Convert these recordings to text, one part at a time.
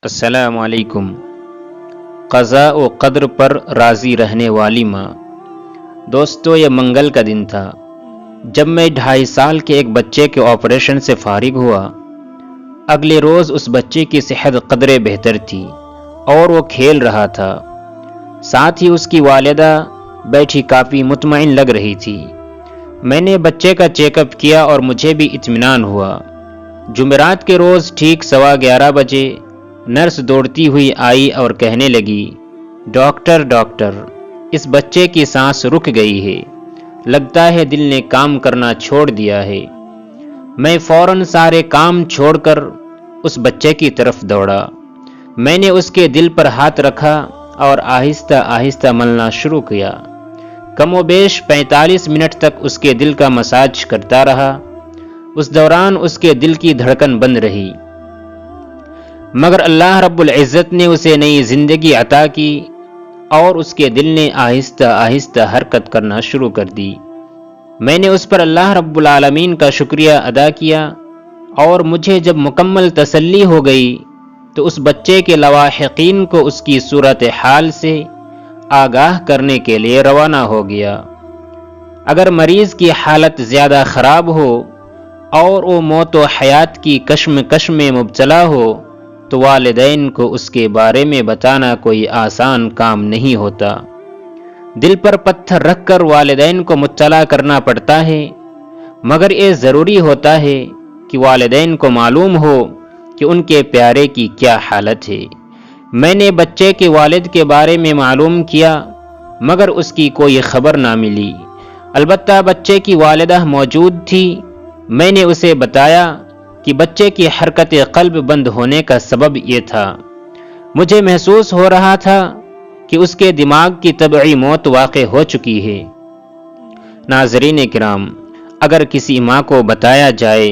السلام علیکم۔ قضاء و قدر پر راضی رہنے والی ماں۔ دوستو، یہ منگل کا دن تھا جب میں 2.5 سال کے ایک بچے کے آپریشن سے فارغ ہوا۔ اگلے روز اس بچے کی صحت قدرے بہتر تھی اور وہ کھیل رہا تھا۔ ساتھ ہی اس کی والدہ بیٹھی کافی مطمئن لگ رہی تھی۔ میں نے بچے کا چیک اپ کیا اور مجھے بھی اطمینان ہوا۔ جمعرات کے روز ٹھیک 11:15 بجے نرس دوڑتی ہوئی آئی اور کہنے لگی، ڈاکٹر، اس بچے کی سانس رک گئی ہے، لگتا ہے دل نے کام کرنا چھوڑ دیا ہے۔ میں فوراً سارے کام چھوڑ کر اس بچے کی طرف دوڑا۔ میں نے اس کے دل پر ہاتھ رکھا اور آہستہ آہستہ ملنا شروع کیا۔ کم و بیش 45 منٹ تک اس کے دل کا مساج کرتا رہا۔ اس دوران اس کے دل کی دھڑکن بند رہی، مگر اللہ رب العزت نے اسے نئی زندگی عطا کی اور اس کے دل نے آہستہ آہستہ حرکت کرنا شروع کر دی۔ میں نے اس پر اللہ رب العالمین کا شکریہ ادا کیا اور مجھے جب مکمل تسلی ہو گئی تو اس بچے کے لواحقین کو اس کی صورتحال سے آگاہ کرنے کے لیے روانہ ہو گیا۔ اگر مریض کی حالت زیادہ خراب ہو اور وہ موت و حیات کی کشمکش میں مبتلا ہو تو والدین کو اس کے بارے میں بتانا کوئی آسان کام نہیں ہوتا۔ دل پر پتھر رکھ کر والدین کو مطلع کرنا پڑتا ہے، مگر یہ ضروری ہوتا ہے کہ والدین کو معلوم ہو کہ ان کے پیارے کی کیا حالت ہے۔ میں نے بچے کے والد کے بارے میں معلوم کیا، مگر اس کی کوئی خبر نہ ملی۔ البتہ بچے کی والدہ موجود تھی۔ میں نے اسے بتایا کہ بچے کی حرکت قلب بند ہونے کا سبب یہ تھا۔ مجھے محسوس ہو رہا تھا کہ اس کے دماغ کی طبعی موت واقع ہو چکی ہے۔ ناظرین کرام، اگر کسی ماں کو بتایا جائے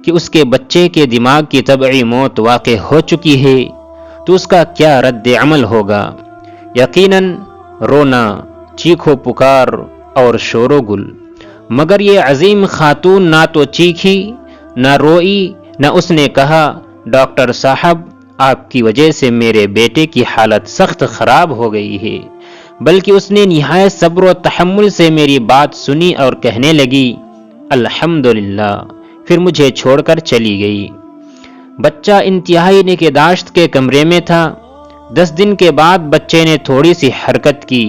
کہ اس کے بچے کے دماغ کی طبعی موت واقع ہو چکی ہے تو اس کا کیا رد عمل ہوگا؟ یقیناً رونا، چیخ و پکار اور شور و گل۔ مگر یہ عظیم خاتون نہ تو چیخی، نہ روئی، نہ اس نے کہا، ڈاکٹر صاحب، آپ کی وجہ سے میرے بیٹے کی حالت سخت خراب ہو گئی ہے، بلکہ اس نے نہایت صبر و تحمل سے میری بات سنی اور کہنے لگی، الحمدللہ، پھر مجھے چھوڑ کر چلی گئی۔ بچہ انتہائی نگہداشت کے کمرے میں تھا۔ 10 دن کے بعد بچے نے تھوڑی سی حرکت کی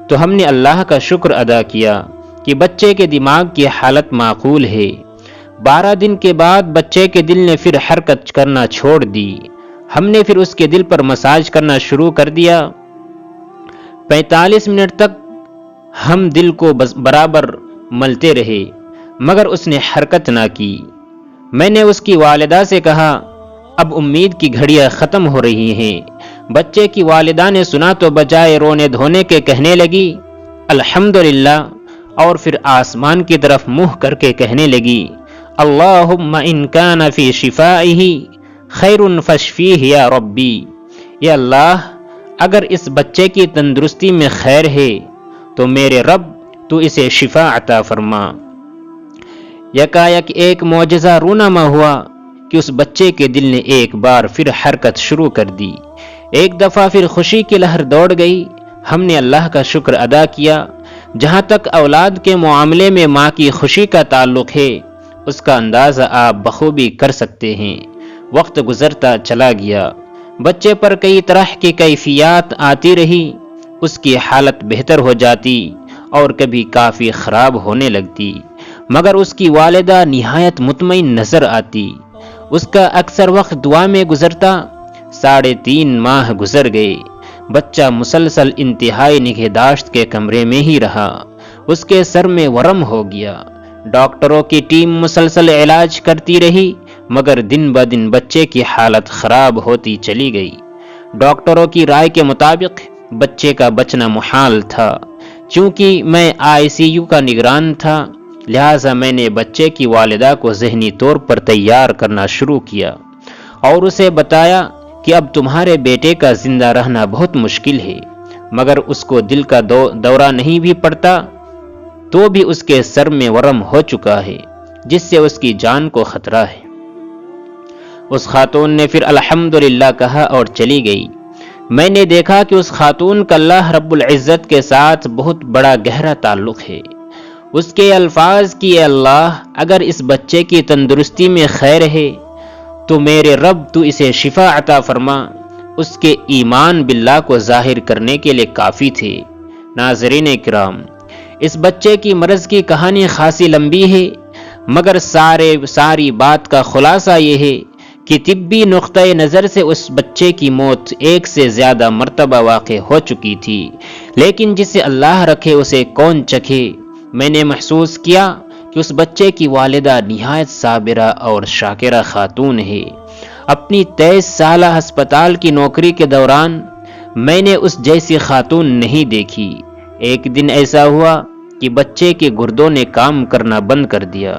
تو ہم نے اللہ کا شکر ادا کیا کہ بچے کے دماغ کی حالت معقول ہے۔ 12 دن کے بعد بچے کے دل نے پھر حرکت کرنا چھوڑ دی۔ ہم نے پھر اس کے دل پر مساج کرنا شروع کر دیا۔ 45 منٹ تک ہم دل کو برابر ملتے رہے، مگر اس نے حرکت نہ کی۔ میں نے اس کی والدہ سے کہا، اب امید کی گھڑیاں ختم ہو رہی ہیں۔ بچے کی والدہ نے سنا تو بجائے رونے دھونے کے کہنے لگی، الحمدللہ، اور پھر آسمان کی طرف منہ کر کے کہنے لگی، اللہم ان کان فی شفائہ خیر فاشفیہ یا ربی۔ یا اللہ، اگر اس بچے کی تندرستی میں خیر ہے تو میرے رب تو اسے شفا عطا فرما۔ یکایک ایک معجزہ رونما ہوا کہ اس بچے کے دل نے ایک بار پھر حرکت شروع کر دی۔ ایک دفعہ پھر خوشی کی لہر دوڑ گئی۔ ہم نے اللہ کا شکر ادا کیا۔ جہاں تک اولاد کے معاملے میں ماں کی خوشی کا تعلق ہے، اس کا اندازہ آپ بخوبی کر سکتے ہیں۔ وقت گزرتا چلا گیا، بچے پر کئی طرح کی کیفیات آتی رہی۔ اس کی حالت بہتر ہو جاتی اور کبھی کافی خراب ہونے لگتی، مگر اس کی والدہ نہایت مطمئن نظر آتی۔ اس کا اکثر وقت دعا میں گزرتا۔ 3.5 ماہ گزر گئے۔ بچہ مسلسل انتہائی نگہداشت کے کمرے میں ہی رہا۔ اس کے سر میں ورم ہو گیا۔ ڈاکٹروں کی ٹیم مسلسل علاج کرتی رہی، مگر دن بدن بچے کی حالت خراب ہوتی چلی گئی۔ ڈاکٹروں کی رائے کے مطابق بچے کا بچنا محال تھا۔ چونکہ میں ICU کا نگران تھا، لہٰذا میں نے بچے کی والدہ کو ذہنی طور پر تیار کرنا شروع کیا اور اسے بتایا کہ اب تمہارے بیٹے کا زندہ رہنا بہت مشکل ہے، مگر اس کو دل کا دورہ نہیں بھی پڑتا تو بھی اس کے سر میں ورم ہو چکا ہے، جس سے اس کی جان کو خطرہ ہے۔ اس خاتون نے پھر الحمدللہ کہا اور چلی گئی۔ میں نے دیکھا کہ اس خاتون کا اللہ رب العزت کے ساتھ بہت بڑا گہرا تعلق ہے۔ اس کے الفاظ کی اے اللہ اگر اس بچے کی تندرستی میں خیر ہے تو میرے رب تو اسے شفا عطا فرما، اس کے ایمان باللہ کو ظاہر کرنے کے لیے کافی تھے۔ ناظرین کرام، اس بچے کی مرض کی کہانی خاصی لمبی ہے، مگر ساری بات کا خلاصہ یہ ہے کہ طبی نقطۂ نظر سے اس بچے کی موت ایک سے زیادہ مرتبہ واقع ہو چکی تھی، لیکن جسے اللہ رکھے اسے کون چکھے۔ میں نے محسوس کیا کہ اس بچے کی والدہ نہایت صابرہ اور شاکرہ خاتون ہے۔ اپنی 23 سالہ ہسپتال کی نوکری کے دوران میں نے اس جیسی خاتون نہیں دیکھی۔ ایک دن ایسا ہوا کہ بچے کے گردوں نے کام کرنا بند کر دیا۔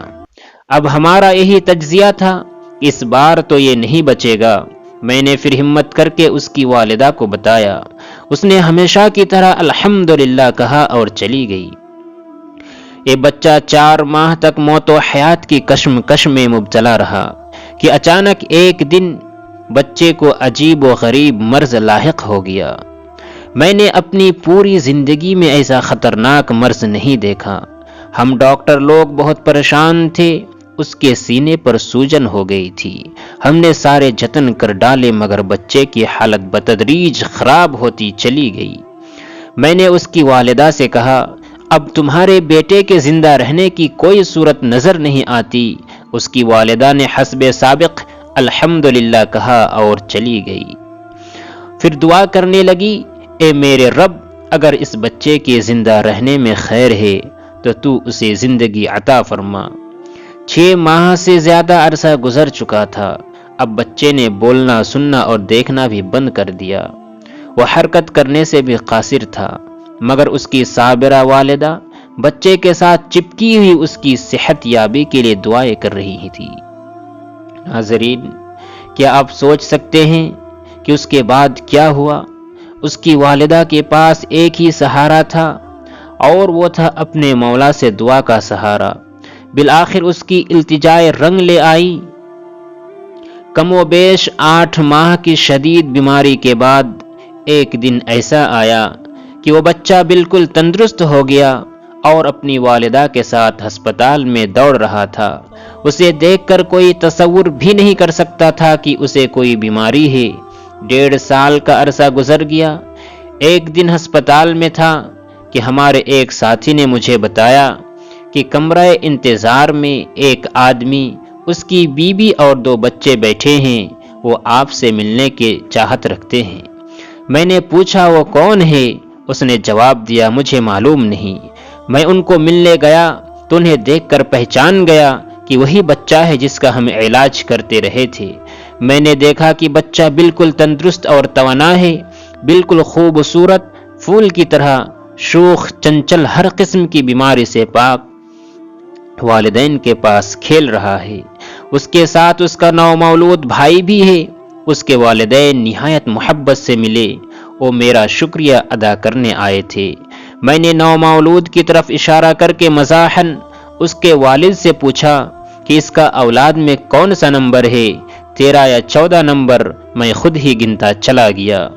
اب ہمارا یہی تجزیہ تھا، اس بار تو یہ نہیں بچے گا۔ میں نے پھر ہمت کر کے اس کی والدہ کو بتایا۔ اس نے ہمیشہ کی طرح الحمدللہ کہا اور چلی گئی۔ یہ بچہ 4 ماہ تک موت و حیات کی کشمکش میں مبتلا رہا کہ اچانک ایک دن بچے کو عجیب و غریب مرض لاحق ہو گیا۔ میں نے اپنی پوری زندگی میں ایسا خطرناک مرض نہیں دیکھا۔ ہم ڈاکٹر لوگ بہت پریشان تھے، اس کے سینے پر سوجن ہو گئی تھی۔ ہم نے سارے جتن کر ڈالے مگر بچے کی حالت بتدریج خراب ہوتی چلی گئی۔ میں نے اس کی والدہ سے کہا، اب تمہارے بیٹے کے زندہ رہنے کی کوئی صورت نظر نہیں آتی۔ اس کی والدہ نے حسب سابق الحمدللہ کہا اور چلی گئی۔ پھر دعا کرنے لگی، اے میرے رب اگر اس بچے کے زندہ رہنے میں خیر ہے تو اسے زندگی عطا فرما۔ 6 ماہ سے زیادہ عرصہ گزر چکا تھا۔ اب بچے نے بولنا، سننا اور دیکھنا بھی بند کر دیا۔ وہ حرکت کرنے سے بھی قاصر تھا، مگر اس کی صابرہ والدہ بچے کے ساتھ چپکی ہوئی اس کی صحت یابی کے لیے دعائیں کر رہی تھی۔ ناظرین، کیا آپ سوچ سکتے ہیں کہ اس کے بعد کیا ہوا؟ اس کی والدہ کے پاس ایک ہی سہارا تھا اور وہ تھا اپنے مولا سے دعا کا سہارا۔ بالآخر اس کی التجائے رنگ لے آئی۔ کم و بیش 8 ماہ کی شدید بیماری کے بعد ایک دن ایسا آیا کہ وہ بچہ بالکل تندرست ہو گیا اور اپنی والدہ کے ساتھ ہسپتال میں دوڑ رہا تھا۔ اسے دیکھ کر کوئی تصور بھی نہیں کر سکتا تھا کہ اسے کوئی بیماری ہے۔ 1.5 سال کا عرصہ گزر گیا۔ ایک دن ہسپتال میں تھا کہ ہمارے ایک ساتھی نے مجھے بتایا کہ کمرہ انتظار میں ایک آدمی، اس کی بیوی اور 2 بچے بیٹھے ہیں، وہ آپ سے ملنے کی چاہت رکھتے ہیں۔ میں نے پوچھا وہ کون ہے؟ اس نے جواب دیا مجھے معلوم نہیں۔ میں ان کو ملنے گیا تو انہیں دیکھ کر پہچان گیا کہ وہی بچہ ہے جس کا ہم علاج کرتے رہے تھے۔ میں نے دیکھا کہ بچہ بالکل تندرست اور توانا ہے، بالکل خوبصورت پھول کی طرح شوخ، چنچل، ہر قسم کی بیماری سے پاک والدین کے پاس کھیل رہا ہے۔ اس کے ساتھ اس کا نومولود بھائی بھی ہے۔ اس کے والدین نہایت محبت سے ملے، وہ میرا شکریہ ادا کرنے آئے تھے۔ میں نے نومولود کی طرف اشارہ کر کے مزاحاً اس کے والد سے پوچھا کہ اس کا اولاد میں کون سا نمبر ہے، 13 یا 14 نمبر؟ میں خود ہی گنتا چلا گیا۔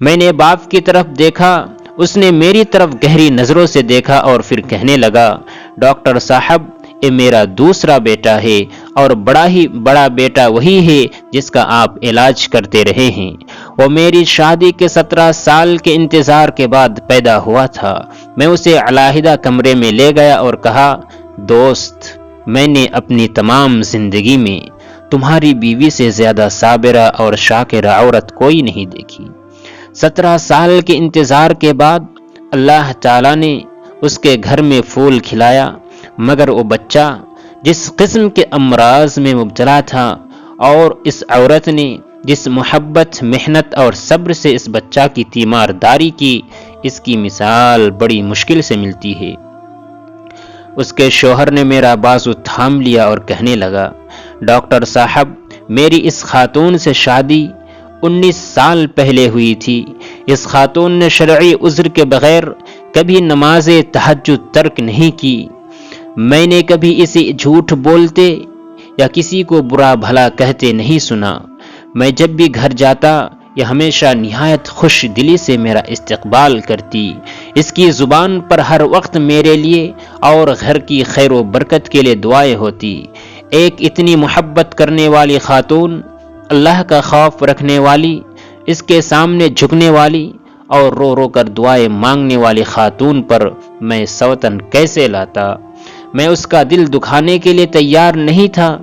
میں نے باپ کی طرف دیکھا، اس نے میری طرف گہری نظروں سے دیکھا اور پھر کہنے لگا، ڈاکٹر صاحب یہ میرا دوسرا بیٹا ہے اور بڑا بیٹا وہی ہے جس کا آپ علاج کرتے رہے ہیں۔ وہ میری شادی کے 17 سال کے انتظار کے بعد پیدا ہوا تھا۔ میں اسے علیحدہ کمرے میں لے گیا اور کہا، دوست، میں نے اپنی تمام زندگی میں تمہاری بیوی سے زیادہ صابرہ اور شاکرہ عورت کوئی نہیں دیکھی۔ 17 سال کے انتظار کے بعد اللہ تعالیٰ نے اس کے گھر میں پھول کھلایا، مگر وہ بچہ جس قسم کے امراض میں مبتلا تھا اور اس عورت نے جس محبت، محنت اور صبر سے اس بچہ کی تیمارداری کی، اس کی مثال بڑی مشکل سے ملتی ہے۔ اس کے شوہر نے میرا بازو تھام لیا اور کہنے لگا، ڈاکٹر صاحب میری اس خاتون سے شادی 19 سال پہلے ہوئی تھی۔ اس خاتون نے شرعی عذر کے بغیر کبھی نماز تہجد ترک نہیں کی۔ میں نے کبھی اسے جھوٹ بولتے یا کسی کو برا بھلا کہتے نہیں سنا۔ میں جب بھی گھر جاتا یہ ہمیشہ نہایت خوش دلی سے میرا استقبال کرتی، اس کی زبان پر ہر وقت میرے لیے اور گھر کی خیر و برکت کے لیے دعائیں ہوتی۔ ایک اتنی محبت کرنے والی خاتون، اللہ کا خوف رکھنے والی، اس کے سامنے جھکنے والی اور رو رو کر دعائیں مانگنے والی خاتون پر میں سوتن کیسے لاتا؟ میں اس کا دل دکھانے کے لیے تیار نہیں تھا۔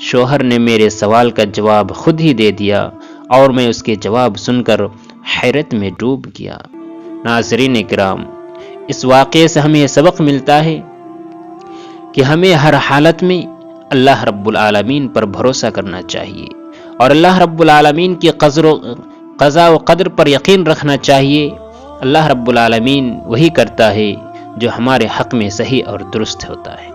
شوہر نے میرے سوال کا جواب خود ہی دے دیا اور میں اس کے جواب سن کر حیرت میں ڈوب گیا۔ ناظرین کرام، اس واقعے سے ہمیں یہ سبق ملتا ہے کہ ہمیں ہر حالت میں اللہ رب العالمین پر بھروسہ کرنا چاہیے اور اللہ رب العالمین کی قضاء و قدر پر یقین رکھنا چاہیے۔ اللہ رب العالمین وہی کرتا ہے جو ہمارے حق میں صحیح اور درست ہوتا ہے۔